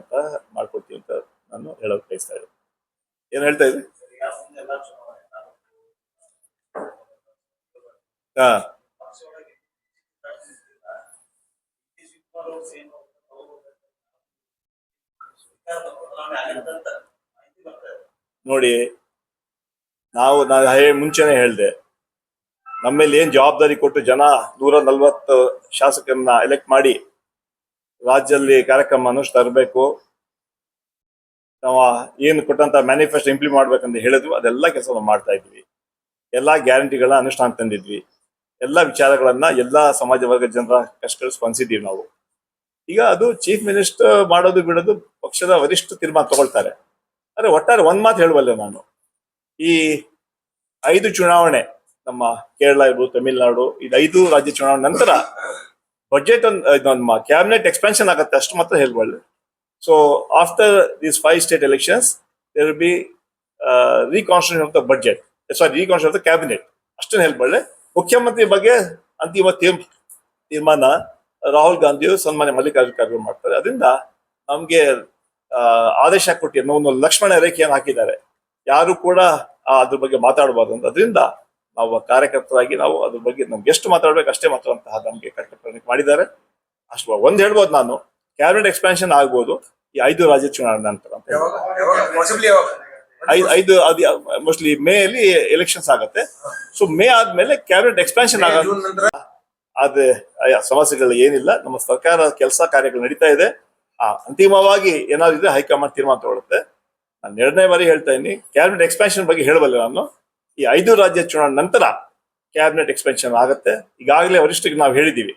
ಮಾಡ್ಕೊಡ್ತೀವಿ ಅಂತ ನಾನು ಹೇಳಕ್ ಬಯಸ್ತಾ ಇದ್ದೀನಿ. ಏನ್ ಹೇಳ್ತಾ ಇದ್ದೆ? ಹಾ, ನೋಡಿ ನಾನು ಮುಂಚೆನೆ ಹೇಳ್ದೆ, ನಮ್ಮೇಲೆ ಏನ್ ಜವಾಬ್ದಾರಿ ಕೊಟ್ಟು ಜನ 140 ಶಾಸಕರನ್ನ ಎಲೆಕ್ಟ್ ಮಾಡಿ ರಾಜ್ಯದಲ್ಲಿ ಕಾರ್ಯಕ್ರಮ ತರಬೇಕು, ನಾವು ಏನು ಕೊಟ್ಟಂತ ಮ್ಯಾನಿಫೆಸ್ಟೋ ಇಂಪ್ಲಿಮೆಂಟ್ ಮಾಡ್ಬೇಕಂತ ಹೇಳಿದ್ವಿ. ಅದೆಲ್ಲ ಕೆಲಸ ನಾವು ಮಾಡ್ತಾ ಇದ್ವಿ. ಎಲ್ಲಾ ಗ್ಯಾರಂಟಿಗಳನ್ನ ಅನುಷ್ಠಾನ ತಂದಿದ್ವಿ. ಎಲ್ಲಾ ವಿಚಾರಗಳನ್ನ ಎಲ್ಲಾ ಸಮಾಜ ವರ್ಗದ ಜನರ ಕಷ್ಟಗಳು ಸ್ಪಂದಿಸಿದೀವಿ ನಾವು. ಈಗ ಅದು ಚೀಫ್ ಮಿನಿಸ್ಟರ್ ಮಾಡೋದು ಬಿಡೋದು ಪಕ್ಷದ ವರಿಷ್ಠ ತೀರ್ಮಾನ ತಗೊಳ್ತಾರೆ. ಆದ್ರೆ ಒಟ್ಟಾರೆ ಒಂದ್ ಮಾತು ಹೇಳುವಲ್ಲ ನಾನು, ಈ 5 ಚುನಾವಣೆ, ನಮ್ಮ ಕೇರಳ ಇರ್ಬೋದು, ತಮಿಳುನಾಡು, ಇದು 5 ರಾಜ್ಯ ಚುನಾವಣೆ ನಂತರ ಬಜೆಟ್ ನಮ್ಮ ಕ್ಯಾಬಿನೆಟ್ ಎಕ್ಸ್ಪೆನ್ಷನ್ ಆಗುತ್ತೆ ಅಷ್ಟು ಮಾತ್ರ ಹೇಳ್ಬಲ್ಲೆ. So after these 5 state elections there will be reconstitution of the budget, reconstitution of the cabinet ಅಷ್ಟನ್ನು ಹೇಳ್ಬಲ್ಲೆ. ಮುಖ್ಯಮಂತ್ರಿ ಬಗ್ಗೆ ಅಂತಿಮ ತೀರ್ಮಾನ ರಾಹುಲ್ ಗಾಂಧಿಯು ಸನ್ಮಾನ್ಯ ಮಲ್ಲಿಕಾರ್ಜುನ ಖರ್ಗೆ ಮಾಡ್ತಾರೆ. ಅದರಿಂದ ನಮ್ಗೆ ಆದೇಶ ಕೊಟ್ಟಿದ್ದಾರೆ, ಒಂದು ಲಕ್ಷ್ಮಣ ರೇಖೆಯನ್ನು ಹಾಕಿದ್ದಾರೆ, ಯಾರು ಕೂಡ ಅದ್ರ ಬಗ್ಗೆ ಮಾತಾಡಬಾರ್ದು ಅಂತ. ಅದರಿಂದ ನಾವು ಕಾರ್ಯಕರ್ತರಾಗಿ ನಾವು ಅದ್ರ ಬಗ್ಗೆ ನಮ್ಗೆ ಎಷ್ಟು ಮಾತಾಡ್ಬೇಕು ಅಷ್ಟೇ ಮಾತಾಡುವಂತಹ ನಮ್ಗೆ ಕಟ್ಟಡ ಮಾಡಿದ್ದಾರೆ. ಅಷ್ಟು ಒಂದ್ ಹೇಳ್ಬೋದು, ನಾನು ಕ್ಯಾಬಿನೆಟ್ ಎಕ್ಸ್ಪಾನ್ಷನ್ ಆಗ್ಬೋದು ಈ 5 ರಾಜ್ಯ ಚುನಾವಣೆ ನಂತರ ಅಂತ. 5 ಅದು ಮೋಸ್ಟ್ಲಿ ಮೇ ಅಲ್ಲಿ ಎಲೆಕ್ಷನ್ಸ್ ಆಗತ್ತೆ. ಸೊ ಮೇ ಆದ್ಮೇಲೆ ಕ್ಯಾಬಿನೆಟ್ ಎಕ್ಸ್ಪಾನ್ಷನ್ ಆಗುತ್ತೆ. ಆದ್ರೆ ಸಮಸ್ಯೆಗಳು ಏನಿಲ್ಲ, ನಮ್ಮ ಸರ್ಕಾರ ಕೆಲಸ ಕಾರ್ಯಗಳು ನಡೀತಾ ಇದೆ. ಅಂತಿಮವಾಗಿ ಏನಾದ್ರು ಇದೆ ಹೈಕಮಾಂಡ್ ತೀರ್ಮಾನ ತಗೊಳುತ್ತೆ. ನಾನು 2ನೇ ಬಾರಿ ಹೇಳ್ತಾ ಇದ್ದೀನಿ, ಕ್ಯಾಬಿನೆಟ್ ಎಕ್ಸ್ಪಾನ್ಷನ್ ಬಗ್ಗೆ ಹೇಳಬಲ್ಲೆ ನಾನು. ಈ 5 ರಾಜ್ಯ ಚುನಾವಣೆ ನಂತರ ಕ್ಯಾಬಿನೆಟ್ ಎಕ್ಸ್ಪೆನ್ಷನ್ ಆಗುತ್ತೆ. ಈಗಾಗಲೇ ವರಿಷ್ಠರಿಗೆ ನಾವು ಹೇಳಿದ್ದೀವಿ,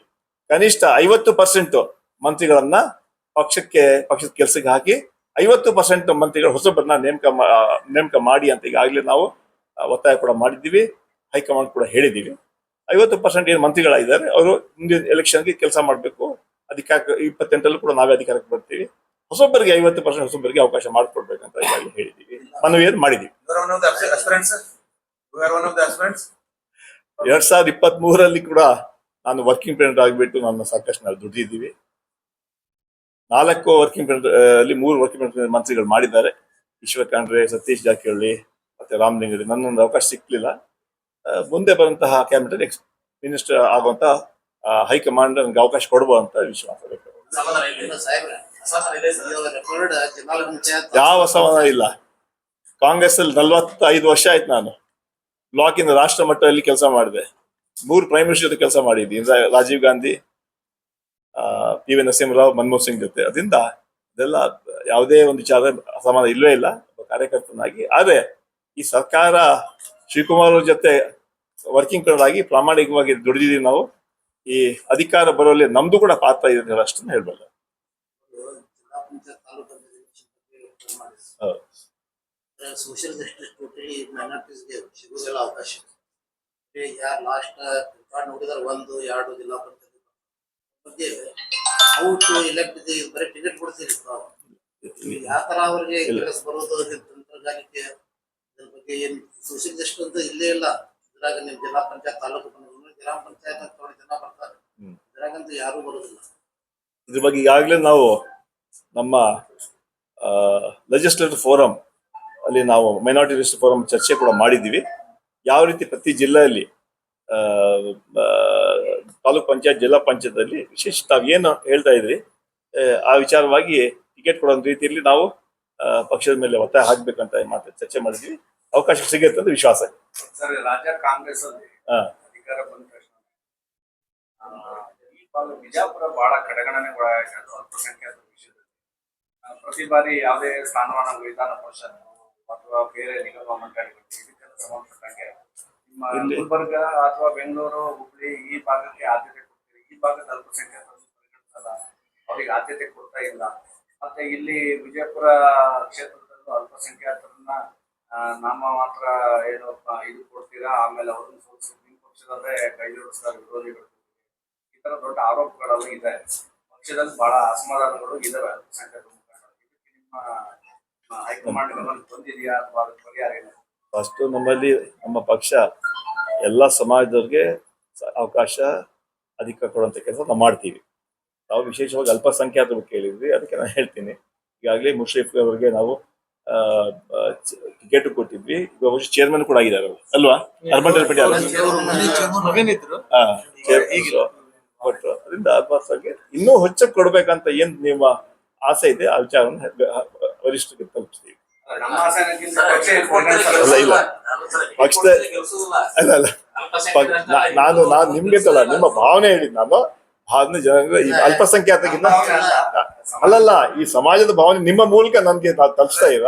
ಕನಿಷ್ಠ 50% ಮಂತ್ರಿಗಳನ್ನ ಪಕ್ಷದ ಕೆಲಸಕ್ಕೆ ಹಾಕಿ 50% ಮಂತ್ರಿಗಳು ಹೊಸಬರನ್ನ ನೇಮಕ ಮಾಡಿ ಅಂತ ಈಗಾಗಲೇ ನಾವು ಒತ್ತಾಯ ಕೂಡ ಮಾಡಿದ್ದೀವಿ. ಹೈಕಮಾಂಡ್ ಕೂಡ ಹೇಳಿದ್ದೀವಿ. 50% ಏನು ಮಂತ್ರಿಗಳಾಗಿದ್ದಾರೆ ಅವರು ಮುಂದಿನ ಎಲೆಕ್ಷನ್ಗೆ ಕೆಲಸ ಮಾಡಬೇಕು. ಅಧಿಕಾರ 28 ಕೂಡ ನಾವೇ ಅಧಿಕಾರಕ್ಕೆ ಬರ್ತೀವಿ. ಹೊಸಬರಿಗೆ 50% ಹೊಸಬರಿಗೆ ಅವಕಾಶ ಮಾಡಿಕೊಡ್ಬೇಕಂತ ಈಗಾಗಲೇ ಹೇಳಿದ್ದೀವಿ, ಮನವಿಯನ್ನು ಮಾಡಿದ್ದೀವಿ. 2023 ಕೂಡ ನಾನು ವರ್ಕಿಂಗ್ ಪ್ರೆಸಿಡೆಂಟ್ ಆಗಿಬಿಟ್ಟು ನಾನು ಸಾಕಷ್ಟು ನಾವು ದುಡಿದಿದ್ದೀವಿ. 4 ವರ್ಕಿಂಗ್ ಪ್ರೆಸಿಡೆಂಟ್ ಅಲ್ಲಿ 3 ವರ್ಕಿಂಗ್ ಪ್ರೆಸಿಡೆಂಟ್ ಮಂತ್ರಿಗಳು ಮಾಡಿದ್ದಾರೆ. ಈಶ್ವರ್ ಖಂಡ್ರೆ, ಸತೀಶ್ ಜಾರಕಿಹೊಳಿ ಮತ್ತೆ ರಾಮಲಿಂಗರೆಡ್ಡಿ. ನನ್ನೊಂದು ಅವಕಾಶ ಸಿಕ್ಲಿಲ್ಲ. ಮುಂದೆ ಬರುವಂತಹ ಕ್ಯಾಬಿನೆಟ್ ಮಿನಿಸ್ಟರ್ ಆಗುವಂತ ಹೈಕಮಾಂಡ್ ನನಗೆ ಅವಕಾಶ ಕೊಡ್ಬೋದು ಅಂತ ವಿಶ್ವಾಸ ಬೇಕು. ಯಾವ ಸಮಾಧಾನ ಇಲ್ಲ. ಕಾಂಗ್ರೆಸ್ ಅಲ್ಲಿ 45 ವರ್ಷ ಆಯ್ತು. ನಾನು ಬ್ಲಾಕ್ ಇಂದ ರಾಷ್ಟ್ರ ಮಟ್ಟದಲ್ಲಿ ಕೆಲಸ ಮಾಡಿದೆ. 3 ಪ್ರೈಮ್ ಮಿನಿಸ್ಟರ್ ಜೊತೆ ಕೆಲಸ ಮಾಡಿದ್ದೀನಿ, ರಾಜೀವ್ ಗಾಂಧಿ, PV ನರಸಿಂಹರಾವ್, ಮನಮೋಹನ್ ಸಿಂಗ್ ಜೊತೆ. ಅದರಿಂದ ಅದೆಲ್ಲ ಯಾವುದೇ ಒಂದು ವಿಚಾರ ಅಸಮಾಧಾನ ಇಲ್ಲವೇ ಇಲ್ಲ ಕಾರ್ಯಕರ್ತನಾಗಿ. ಆದ್ರೆ ಈ ಸರ್ಕಾರ ಶಿವಕುಮಾರ್ ಅವ್ರ ಜೊತೆ ವರ್ಕಿಂಗ್ ಆಗಿ ಪ್ರಾಮಾಣಿಕವಾಗಿ ದುಡಿದಿದ್ದೀವಿ ನಾವು. ಈ ಅಧಿಕಾರ ಬರುವಲ್ಲಿ ನಮ್ದು ಕೂಡ ಪಾತ್ರ ಇದೆ ಅಷ್ಟನ್ನ ಹೇಳ್ಬಲ್ಲ. ಸೋಷಿಯಲ್ ಜಸ್ಟಿಸ್ ಟೋಟಲಿ ಮೈನಾರಿಟೀಸ್ಗೆ ಸಿಗುವುದಿಲ್ಲ ಅವಕಾಶ. ಯಾರು ಲಾಸ್ಟ್ ರೆಕಾರ್ಡ್ ನೋಡಿದಾರೆ 1-2 ಜಿಲ್ಲಾ ಪಂಚಾಯತ್ ಬಗ್ಗೆ ಔಟ್ ಎಲೆಕ್ಟ್ ಬರೀ ಟಿಕೆಟ್ ಕೊಡ್ತೀರಿ. ಯಾವ ತರ ಅವ್ರಿಗೆ ಕೆಲಸ ಬರೋದು ತಂತ್ರಗಾರಿಕೆ ಇದ್ರ ಬಗ್ಗೆ ಏನ್ ಸುಶಿಕ್ಷಿತ ಅಂತ ಇಲ್ಲೇ ಇಲ್ಲ. ಇದ್ರಾಗ ನಿಮ್ ಜಿಲ್ಲಾ ಪಂಚಾಯತ್ ತಾಲೂಕು ಗ್ರಾಮ ಪಂಚಾಯತ್ ಅಂತ ಥೋಡೆ ಜನ ಬರ್ತಾರೆ, ಇದ್ರಾಗಂತೂ ಯಾರು ಬರೋದಿಲ್ಲ. ಇದ್ರ ಬಗ್ಗೆ ಈಗಾಗಲೇ ನಾವು ನಮ್ಮ ಲೆಜಿಸ್ಲೇಟಿವ್ ಫೋರಂ ಅಲ್ಲಿ ನಾವು ಮೈನಾರಿಟಿ ಲಿಸ್ಟ್ ಫೋರಂ ಚರ್ಚೆ ಕೂಡ ಮಾಡಿದ್ದೀವಿ. ಯಾವ ರೀತಿ ಪ್ರತಿ ಜಿಲ್ಲೆಯಲ್ಲಿ ತಾಲೂಕ್ ಪಂಚಾಯತ್ ಜಿಲ್ಲಾ ಪಂಚಾಯತ್ ಅಲ್ಲಿ ವಿಶೇಷ ತಾವು ಏನು ಹೇಳ್ತಾ ಇದ್ರಿ ಆ ವಿಚಾರವಾಗಿ ಟಿಕೆಟ್ ಕೊಡೋ ರೀತಿಯಲ್ಲಿ ನಾವು ಪಕ್ಷದ ಮೇಲೆ ಒತ್ತಾಯ ಹಾಕ್ಬೇಕಂತ ಮಾತು ಚರ್ಚೆ ಮಾಡಿದ್ವಿ. ಅವಕಾಶ ಸಿಗುತ್ತೆ ಅಂತ ವಿಶ್ವಾಸ ಇದೆ. ಸರ್, ರಾಜ್ಯ ಕಾಂಗ್ರೆಸ್ ಅಲ್ಲಿ ಹಾ. ಅಧಿಕಾರ ಬಂದ ತಕ್ಷಣ ಈ ಭಾಗ ಬಿಜಾಪುರ ಬಹಳ ಕಡೆಗಣನೆ ಒಳಗಾಯಿತು ಅಲ್ಪಸಂಖ್ಯಾತರ ವಿಷಯದಲ್ಲಿ. ಪ್ರತಿ ಬಾರಿ ಯಾವುದೇ ಸ್ಥಾನಮಾನ ವಿಧಾನ ಪರಿಷತ್ ಅಥವಾ ಬೇರೆ ನಿಗಮ ಮಂಡಳಿಗಳು ಇದಕ್ಕೆಲ್ಲ ಸಂಬಂಧಪಟ್ಟಂಗೆ ನಿಮ್ಮ ಗುಲ್ಬರ್ಗ ಅಥವಾ ಬೆಂಗಳೂರು, ಹುಬ್ಳಿ ಈ ಭಾಗಕ್ಕೆ ಆದ್ಯತೆ ಕೊಡ್ತೀರಿ, ಈ ಭಾಗದ ಅಲ್ಪಸಂಖ್ಯಾತರನ್ನು ಪರಿಗಣಿಸಲ್ಲ, ಅವರಿಗೆ ಆದ್ಯತೆ ಕೊಡ್ತಾ ಇಲ್ಲ. ಮತ್ತೆ ಇಲ್ಲಿ ವಿಜಯಪುರ ಕ್ಷೇತ್ರದಲ್ಲೂ ಅಲ್ಪಸಂಖ್ಯಾತರನ್ನ ನಾಮ ಮಾತ್ರ ಏನು ಇದು ಕೊಡ್ತೀರಾ, ಆಮೇಲೆ ಅವ್ರನ್ನ ಸೋಲಿಸಿ ನಿಮ್ಮ ಪಕ್ಷದಲ್ಲೇ ಕೈ ಜೋಡಿಸ್ತಾರೆ ವಿರೋಧಿಗಳು. ಈ ತರ ದೊಡ್ಡ ಆರೋಪಗಳೆಲ್ಲ ಇದೆ. ಪಕ್ಷದಲ್ಲಿ ಬಹಳ ಅಸಮಾಧಾನಗಳು ಇದಾವೆ ಅಲ್ಪಸಂಖ್ಯಾತ ಮುಖಂಡರು. ಇದಕ್ಕೆ ನಿಮ್ಮ ಹೈಕಮಾಂಡ್ ಗಮನ ಬಂದಿದೆಯಾ ಅಥವಾ ಅದಕ್ಕೆ ಪರಿಹಾರ ಏನು? ಫಸ್ಟ್ ನಮ್ಮಲ್ಲಿ ನಮ್ಮ ಪಕ್ಷ ಎಲ್ಲ ಸಮಾಜದವ್ರಿಗೆ ಅವಕಾಶ ಅಧಿಕ ಕೊಡುವಂತ ಕೆಲಸ ನಾವು ಮಾಡ್ತೀವಿ. ನಾವು ವಿಶೇಷವಾಗಿ ಅಲ್ಪಸಂಖ್ಯಾತರು ಕೇಳಿದ್ವಿ, ಅದಕ್ಕೆ ನಾನು ಹೇಳ್ತೀನಿ. ಈಗಾಗಲೇ ಮುಷರೀಫ್ ಅವರಿಗೆ ನಾವು ಟಿಕೆಟ್ ಕೊಟ್ಟಿದ್ವಿ. ಈಗ ಚೇರ್ಮನ್ ಕೂಡ ಆಗಿದ್ದಾರೆ ಅಲ್ವಾ? ಅರ್ಬನ್ ಡೆವಲಪ್ಮೆಂಟ್ ಕೊಟ್ಟರು. ಅದರಿಂದ ಆತ್ಮಹತ್ಯೆ ಇನ್ನೂ ಹೆಚ್ಚು ಕೊಡ್ಬೇಕಂತ ಏನ್ ನಿಮ್ಮ ಆಸೆ ಇದೆ ಆ ವಿಚಾರವನ್ನು ವರಿಷ್ಠರಿಗೆ ತಲುಪಿಸ್ತೀವಿ. ನಮ್ಮ ಆಸೆಗಿಂತ ಪಕ್ಷ ಅಲ್ಲ ಇಲ್ಲ ಪಕ್ಷದ ಅಲ್ಲ ಅಲ್ಲ ನಾನು ನಿಮ್ಗೆ ಅಂತಲ್ಲ, ನಿಮ್ಮ ಭಾವನೆ ಹೇಳಿದ್ ನಾನು ಭಾವನೆ ಜನರಿಗೆ ಈ ಅಲ್ಪಸಂಖ್ಯಾತಕ್ಕಿಂತ ಅಲ್ಲಲ್ಲ, ಈ ಸಮಾಜದ ಭಾವನೆ ನಿಮ್ಮ ಮೂಲಕ ನನ್ಗೆ ತಲುಪಿಸ್ತಾ ಇವ.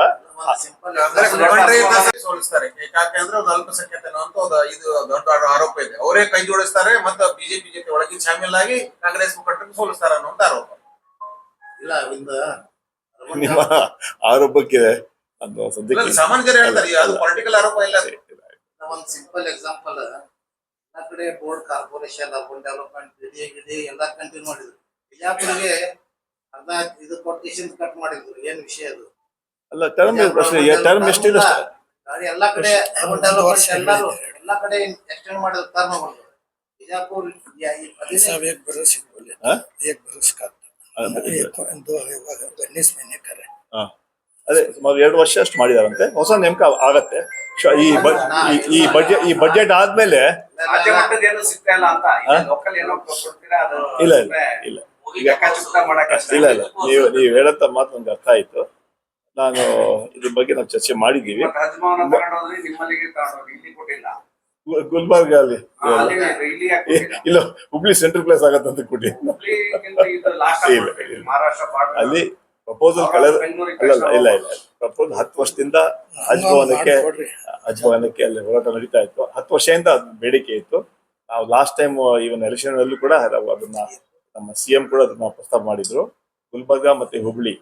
ಸೋಲಿಸ್ತಾರೆ ಯಾಕಂದ್ರೆ ಒಂದು ಅಲ್ಪಸಂಖ್ಯಾತನ ಅಂತ ಇದು ದೊಡ್ಡ ಆರೋಪ ಇದೆ. ಅವರೇ ಕೈ ಜೋಡಿಸ್ತಾರೆ ಮತ್ತೆ ಬಿಜೆಪಿ ಜೊತೆ ಒಳಗೆ ಶಾಮೀಲಾಗಿ ಕಾಂಗ್ರೆಸ್ ಮುಖಂಡರಿಗೆ ಸೋಲಿಸ್ತಾರೆ ಅನ್ನೋ ಆರೋಪ. ಇಲ್ಲ ಅವಿಂದ ನಿಮ್ಮ ಆರೋಪಕ್ಕೆ ಅದು ಸದ್ಯಕ್ಕೆ ಸಾಮಾನ್ಯ ಜನ ಹೇಳ್ತಾರೆ, ಅದು ಪೊಲಿಟಿಕಲ್ ಆರೋಪ ಇಲ್ಲ. ಒಂದು ಸಿಂಪಲ್ ಎಕ್ಸಾಂಪಲ್, ಎಲ್ಲ ಕಡೆ ಬೋರ್ಡ್ ಕಾರ್ಪೊರೇಷನ್, ಅರ್ಬನ್ ಡೆವಲಪ್ಮೆಂಟ್, ಗಿಡಿ ಎಲ್ಲಾ ಕಂಟಿನ್ಯೂ ಮಾಡಿದ್ರು. ಬಿಜಾಪುರಿಗೆ ಅರ್ಧ ಇದು ಕೊಟೇಶನ್ ಕಟ್ ಮಾಡಿದ್ರು. ಏನ್ ವಿಷಯ ಅದು? ಅಲ್ಲ ಟರ್ಮ್ ಪ್ರಶ್ನೆ, ಟರ್ಮ್ ಎಷ್ಟಿದೆ ಗಾಡಿ ಎಲ್ಲಾ ಕಡೆ ಅರ್ಬನ್ ಡೆವಲಪ್ಮೆಂಟ್ ಎಲ್ಲಾ ಕಡೆ ಎಕ್ಸ್ಟೆಂಡ್ ಮಾಡಿದ್ರು ಟರ್ಮ್ ಬಂದು. ಬಿಜಾಪುರ एक बरस बोले, एक बरस का 19 महीने करे। ಅದೇ ಸುಮಾರು 2 ವರ್ಷ ಅಷ್ಟು ಮಾಡಿದಾರಂತೆ. ಹೊಸ ನೇಮಕ ಆಗತ್ತೆ ಈ ಬಜೆಟ್ ಆದ್ಮೇಲೆ. ರಾಜ್ಯ ಮಟ್ಟದ ಏನು ಸಿಗ್ತಾ ಇಲ್ಲ ಅಂತ ಲೋಕಲ್ ಏನೋ ಕೊಡ್ತೀರಾ? ಅದು ಇಲ್ಲ ಇಲ್ಲ ಇಲ್ಲ ಇಲ್ಲ ಇಲ್ಲ ನೀವು ಹೇಳಂತ ಮಾತು ನನ್ಗೆ ಅರ್ಥ ಆಯ್ತು. ನಾನು ಇದ್ರ ಬಗ್ಗೆ ನಾವು ಚರ್ಚೆ ಮಾಡಿದ್ದೀವಿ. ರಾಜಭವನ ತಗೊಂಡೋದ್ರಿ, ನಿಮ್ಮಲ್ಲಿಗೆ ತಗೊಂಡೋದ್ರಿ, ಇಲ್ಲಿ ಕೊಟ್ಟಿಲ್ಲ. ಗುಲ್ಬರ್ಗ ಅಲ್ಲಿ ಇಲ್ಲ, ಹುಬ್ಳಿ ಸೆಂಟ್ರಲ್ ಪ್ಲೇಸ್ ಆಗತ್ತಂತ ಕೊಟ್ಟಿ ಅಲ್ಲಿ ಪ್ರಪೋಸಲ್ ಕಳೆದ ಇಲ್ಲ ಪ್ರಪೋಸಲ್ 10 ವರ್ಷದಿಂದ ಹಜ್ ಭವನಕ್ಕೆ ಅಲ್ಲಿ ಹೋರಾಟ ನಡೀತಾ ಇತ್ತು. 10 ವರ್ಷದಿಂದ ಅದು ಬೇಡಿಕೆ ಇತ್ತು. ನಾವು ಲಾಸ್ಟ್ ಟೈಮ್ ಇವನ್ ಎಲೆಕ್ಷನ್ ಅಲ್ಲೂ ಕೂಡ ಅದನ್ನ ನಮ್ಮ CM ಕೂಡ ಅದನ್ನ ಪ್ರಸ್ತಾಪ ಮಾಡಿದ್ರು. ಗುಲ್ಬರ್ಗ ಮತ್ತೆ ಹುಬ್ಳಿ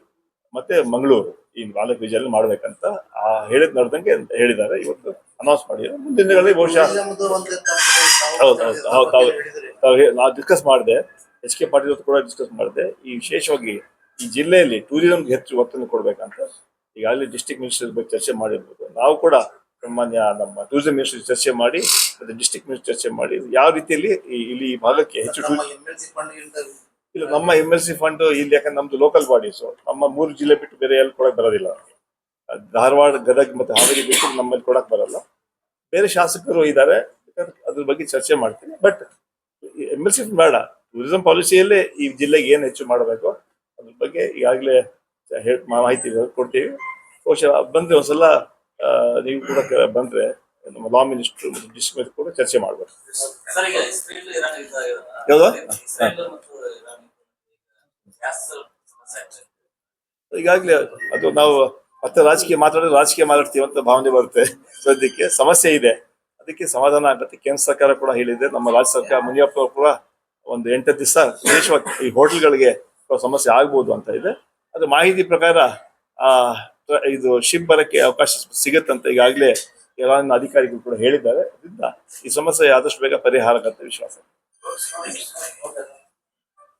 ಮತ್ತೆ ಮಂಗಳೂರು ಈ 4 ವಿಜಯಲ್ಲಿ ಮಾಡ್ಬೇಕಂತ ಹೇಳಿದ್ ನೋಡ್ದಂಗೆ ಹೇಳಿದ್ದಾರೆ. ಇವತ್ತು ಅನೌನ್ಸ್ ಮಾಡಿದ್ರು. ಮುಂದಿನ ದಿನಗಳಲ್ಲಿ ಬಹುಶಃ ನಾವು ಡಿಸ್ಕಸ್ ಮಾಡಿದೆ, HK ಪಾಟೀಲ್ ಕೂಡ ಡಿಸ್ಕಸ್ ಮಾಡಿದೆ. ಈ ವಿಶೇಷವಾಗಿ ಈ ಜಿಲ್ಲೆಯಲ್ಲಿ ಟೂರಿಸಂಗೆ ಹೆಚ್ಚು ಒತ್ತನ್ನು ಕೊಡ್ಬೇಕಂತ ಈಗಾಗಲೇ ಡಿಸ್ಟ್ರಿಕ್ಟ್ ಮಿನಿಸ್ಟರ್ ಬಗ್ಗೆ ಚರ್ಚೆ ಮಾಡಿರ್ಬೋದು. ನಾವು ಕೂಡ ಸಾಮಾನ್ಯ ನಮ್ಮ ಟೂರಿಸಂ ಮಿನಿಸ್ಟರ್ ಚರ್ಚೆ ಮಾಡಿ ಮತ್ತೆ ಡಿಸ್ಟ್ರಿಕ್ಟ್ ಮಿನಿಸ್ಟರ್ ಚರ್ಚೆ ಮಾಡಿ ಯಾವ ರೀತಿಯಲ್ಲಿ ಇಲ್ಲಿ ಈ ಭಾಗಕ್ಕೆ ಹೆಚ್ಚು ಇಲ್ಲ ನಮ್ಮ MLC ಫಂಡ್ ಇಲ್ಲಿ, ಯಾಕಂದ್ರೆ ನಮ್ದು ಲೋಕಲ್ ಬಾಡೀಸ್ ನಮ್ಮ 3 ಜಿಲ್ಲೆ ಬಿಟ್ಟು ಬೇರೆ ಎಲ್ಲಿ ಕೊಡಕ್ ಬರೋದಿಲ್ಲ. ಧಾರವಾಡ, ಗದಗ ಮತ್ತೆ ಹಾವೇರಿ ಬಿಟ್ಟು ನಮ್ಮಲ್ಲಿ ಕೊಡಕ್ ಬರಲ್ಲ. ಬೇರೆ ಶಾಸಕರು ಇದ್ದಾರೆ, ಅದ್ರ ಬಗ್ಗೆ ಚರ್ಚೆ ಮಾಡ್ತೀನಿ. ಬಟ್ MLC ಬೇಡ, ಟೂರಿಸಂ ಪಾಲಿಸಿಯಲ್ಲೇ ಈ ಜಿಲ್ಲೆಗೆ ಏನ್ ಹೆಚ್ಚು ಮಾಡಬೇಕು ಅದ್ರ ಬಗ್ಗೆ ಈಗಾಗಲೇ ಮಾಹಿತಿ ಕೊಡ್ತೀವಿ. ಬಹುಶಃ ಬಂದ್ರೆ ಒಂದ್ಸಲ ನೀವು ಕೂಡ ಬಂದ್ರೆ ನಮ್ಮ ಲಾ ಮಿನಿಸ್ಟರ್ ಮತ್ತು ಡಿಸ್ಟ್ರಿಕ್ಟ್ ಕೂಡ ಚರ್ಚೆ ಮಾಡ್ಬೇಕು. ಯಾವ್ದು ಈಗಾಗಲೇ ಅದು ನಾವು ಮತ್ತೆ ರಾಜಕೀಯ ಮಾತಾಡ್ತೀವಿ ಅಂತ ಭಾವನೆ ಬರುತ್ತೆ. ಸದ್ಯಕ್ಕೆ ಸಮಸ್ಯೆ ಇದೆ, ಅದಕ್ಕೆ ಸಮಾಧಾನ ಆಗುತ್ತೆ. ಕೇಂದ್ರ ಸರ್ಕಾರ ಕೂಡ ಹೇಳಿದೆ, ನಮ್ಮ ರಾಜ್ಯ ಸರ್ಕಾರ ಮುನಿಯಪ್ಪ ಕೂಡ ಒಂದು 8 ದಿವಸ ವಿಶೇಷವಾಗಿ ಈ ಹೋಟೆಲ್ಗಳಿಗೆ ಸಮಸ್ಯೆ ಆಗ್ಬೋದು ಅಂತ ಇದೆ. ಅದು ಮಾಹಿತಿ ಪ್ರಕಾರ ಇದು ಶಿಪ್ ಬರಕ್ಕೆ ಅವಕಾಶ ಸಿಗುತ್ತಂತ ಈಗಾಗಲೇ ಇರಾನ್ ಅಧಿಕಾರಿಗಳು ಕೂಡ ಹೇಳಿದ್ದಾರೆ. ಅದರಿಂದ ಈ ಸಮಸ್ಯೆ ಆದಷ್ಟು ಬೇಗ ಪರಿಹಾರ ಆಗತ್ತೆ ವಿಶ್ವಾಸ.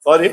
ಸಾರಿ.